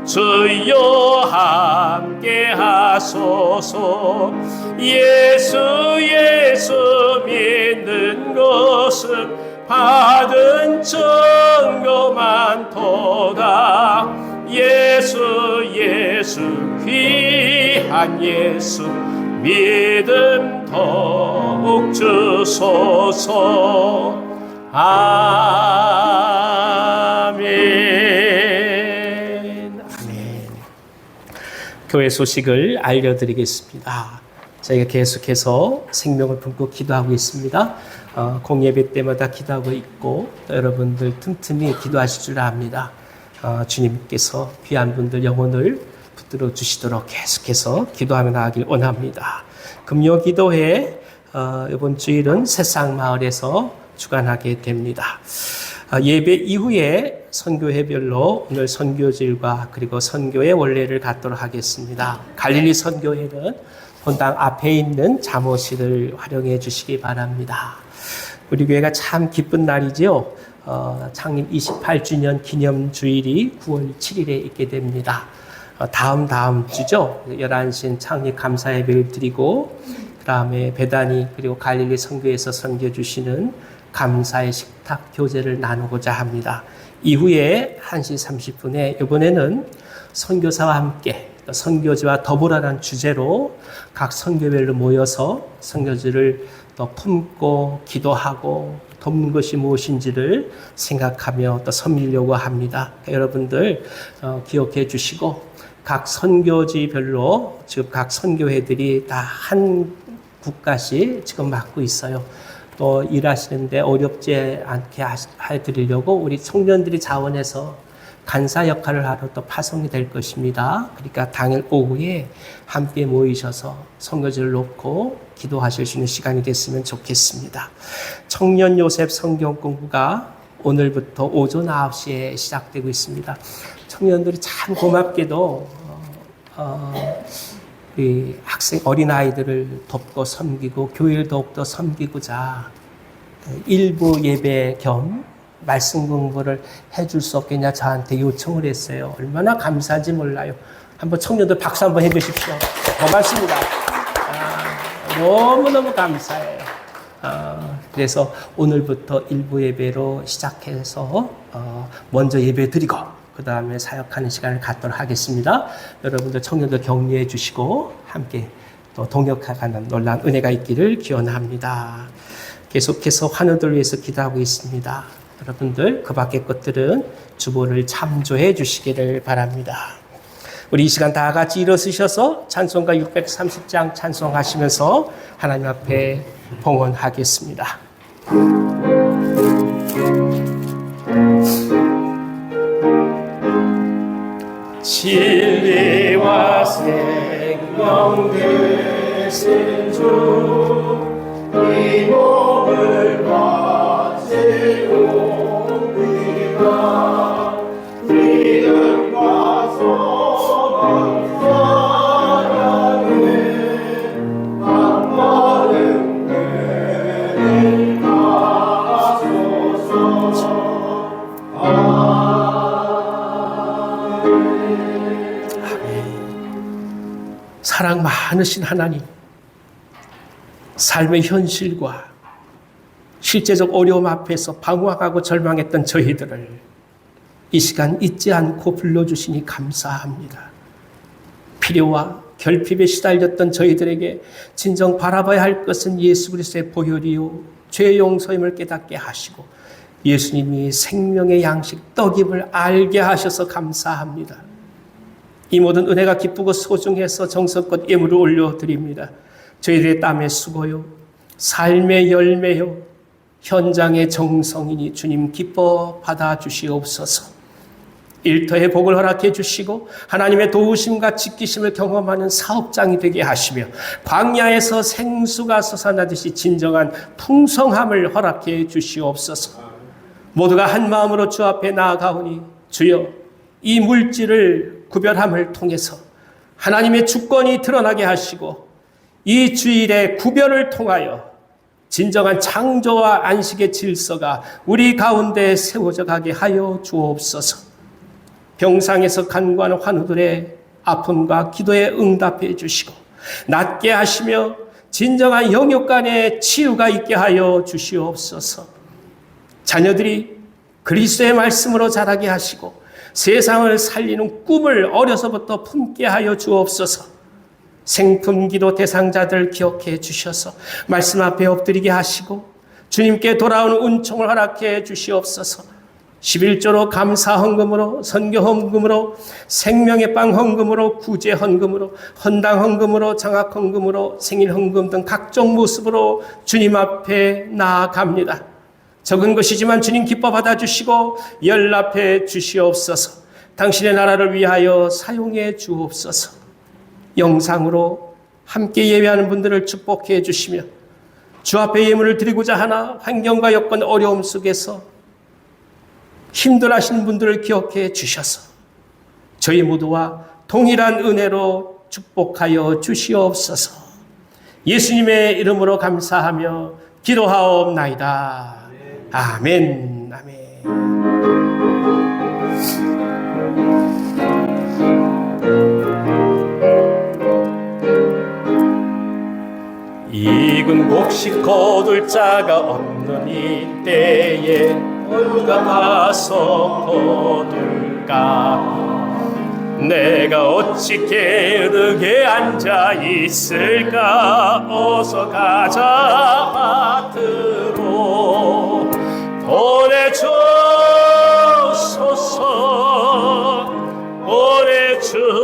주여 함께 하소서. 예수 예수 믿는 것은 받은 증거만 도다. 예수 예수 귀한 예수 믿음 더욱 주소서. 아멘. 아멘. 교회 소식을 알려드리겠습니다. 저희가 계속해서 생명을 품고 기도하고 있습니다. 공예배 때마다 기도하고 있고 또 여러분들 틈틈이 기도하실 줄 압니다. 주님께서 귀한 분들 영혼을 붙들어 주시도록 계속해서 기도하며 나가길 원합니다. 금요 기도회 이번 주일은 새싹마을에서 주관하게 됩니다. 예배 이후에 선교회별로 오늘 선교질과 그리고 선교의 원례를 갖도록 하겠습니다. 갈릴리 선교회는 본당 앞에 있는 잠옷실을 활용해 주시기 바랍니다. 우리 교회가 참 기쁜 날이죠. 창립 28주년 기념 주일이 9월 7일에 있게 됩니다. 다음 주죠. 11시엔 창립 감사 예배를 드리고 그 다음에 배단위 그리고 갈릴리 선교에서 섬겨주시는 감사의 식탁 교제를 나누고자 합니다. 이후에 1시 30분에 이번에는 선교사와 함께 선교지와 더불어라는 주제로 각 선교별로 모여서 선교지를 또 품고 기도하고 돕는 것이 무엇인지를 생각하며 또 섬기려고 합니다. 여러분들 기억해 주시고 각 선교지별로 지금 각 선교회들이 다 한 국가씩 지금 맡고 있어요. 또 일하시는데 어렵지 않게 해드리려고 우리 청년들이 자원해서 간사 역할을 하러 또 파송이 될 것입니다. 그러니까 당일 오후에 함께 모이셔서 선교지를 놓고 기도하실 수 있는 시간이 됐으면 좋겠습니다. 청년 요셉 성경 공부가 오늘부터 오전 9시에 시작되고 있습니다. 청년들이 참 고맙게도 우리 학생 어린아이들을 돕고 섬기고 교회를 더욱더 섬기고자 일부 예배 겸 말씀 공부를 해줄 수 없겠냐 저한테 요청을 했어요. 얼마나 감사한지 몰라요. 한번 청년들 박수 한번 해주십시오. 고맙습니다. 너무너무 감사해요. 그래서 오늘부터 일부 예배로 시작해서 먼저 예배 드리고 그 다음에 사역하는 시간을 갖도록 하겠습니다. 여러분들 청년들 격려해 주시고 함께 또 동역하는 놀라운 은혜가 있기를 기원합니다. 계속해서 환우들 위해서 기도하고 있습니다. 여러분들 그 밖의 것들은 주보를 참조해 주시기를 바랍니다. 우리 이 시간 다 같이 일어서셔서 찬송가 630장 찬송하시면서 하나님 앞에 봉헌하겠습니다. 진리와 생명 되신 주 이 몸을 바치고 우리가 믿음과 소망 사랑에 한마음 내를 하소서. 사랑 많으신 하나님, 삶의 현실과 실제적 어려움 앞에서 방황하고 절망했던 저희들을 이 시간 잊지 않고 불러주시니 감사합니다. 필요와 결핍에 시달렸던 저희들에게 진정 바라봐야 할 것은 예수 그리스도의 보혈이요 죄 용서임을 깨닫게 하시고 예수님이 생명의 양식 떡임을 알게 하셔서 감사합니다. 이 모든 은혜가 기쁘고 소중해서 정성껏 예물을 올려드립니다. 저희들의 땀의 수고요, 삶의 열매요, 현장의 정성이니 주님 기뻐 받아주시옵소서. 일터의 복을 허락해 주시고 하나님의 도우심과 지키심을 경험하는 사업장이 되게 하시며 광야에서 생수가 솟아나듯이 진정한 풍성함을 허락해 주시옵소서. 모두가 한 마음으로 주 앞에 나아가오니 주여 이 물질을 구별함을 통해서 하나님의 주권이 드러나게 하시고 이 주일의 구별을 통하여 진정한 창조와 안식의 질서가 우리 가운데 세워져 가게 하여 주옵소서. 병상에서 간구하는 환우들의 아픔과 기도에 응답해 주시고 낫게 하시며 진정한 영육 간의 치유가 있게 하여 주시옵소서. 자녀들이 그리스도의 말씀으로 자라게 하시고 세상을 살리는 꿈을 어려서부터 품게 하여 주옵소서. 생품기도 대상자들 기억해 주셔서 말씀 앞에 엎드리게 하시고 주님께 돌아오는 은총을 허락해 주시옵소서. 11조로 감사 헌금으로, 선교 헌금으로, 생명의 빵 헌금으로, 구제 헌금으로, 헌당 헌금으로, 장학 헌금으로, 생일 헌금 등 각종 모습으로 주님 앞에 나아갑니다. 적은 것이지만 주님 기뻐 받아주시고 연락해 주시옵소서. 당신의 나라를 위하여 사용해 주옵소서. 영상으로 함께 예배하는 분들을 축복해 주시며 주 앞에 예물을 드리고자 하나 환경과 여건 어려움 속에서 힘들어하시는 분들을 기억해 주셔서 저희 모두와 동일한 은혜로 축복하여 주시옵소서. 예수님의 이름으로 감사하며 기도하옵나이다. 아멘. 아멘. 이군 곡식 거둘 자가 없는 이때에 누가 가서 거둘까? 내가 어찌 게으르게 앉아 있을까? 어서 가자 밭으로 보내주소서. 보내주소서.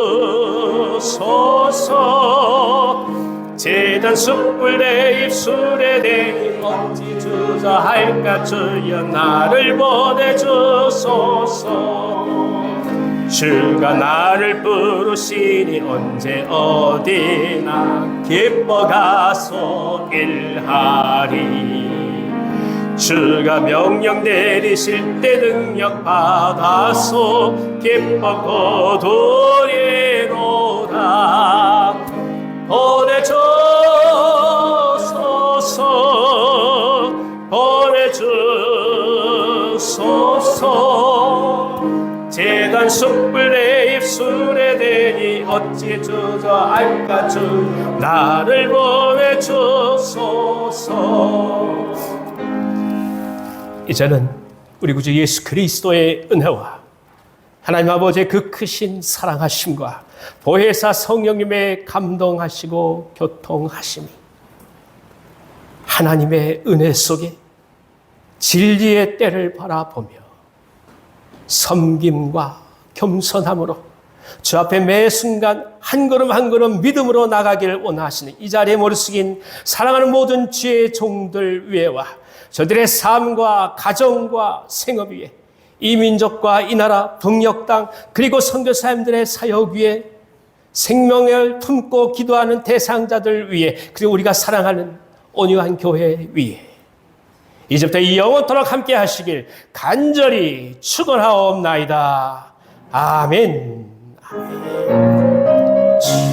제단 숯불 내 입술에 대니 어찌 주저할까? 주여 나를 보내주소서. 주가 나를 부르시니 언제 어디나 기뻐 가서 일하리. 주가 명령 내리실 때 능력 받아서 기뻐 거두리로다. 보내주소서. 보내주소서. 제단 숯불 내 입술에 대니 어찌 주저할까? 주 나를 보내주소서. 이제는 우리 구주 예수 그리스도의 은혜와 하나님 아버지의 그 크신 사랑하심과 보혜사 성령님의 감동하시고 교통하심이 하나님의 은혜 속에 진리의 때를 바라보며 섬김과 겸손함으로 주 앞에 매 순간 한 걸음 한 걸음 믿음으로 나가기를 원하시는 이 자리에 머리 숙인 사랑하는 모든 주의 종들 위에와 저들의 삶과 가정과 생업 위에 이 민족과 이 나라 북녘 땅 그리고 선교사님들의 사역 위에 생명을 품고 기도하는 대상자들 위에 그리고 우리가 사랑하는 온유한 교회 위에 이제부터 이 영원토록 함께 하시길 간절히 축원하옵나이다. 아멘. 아버지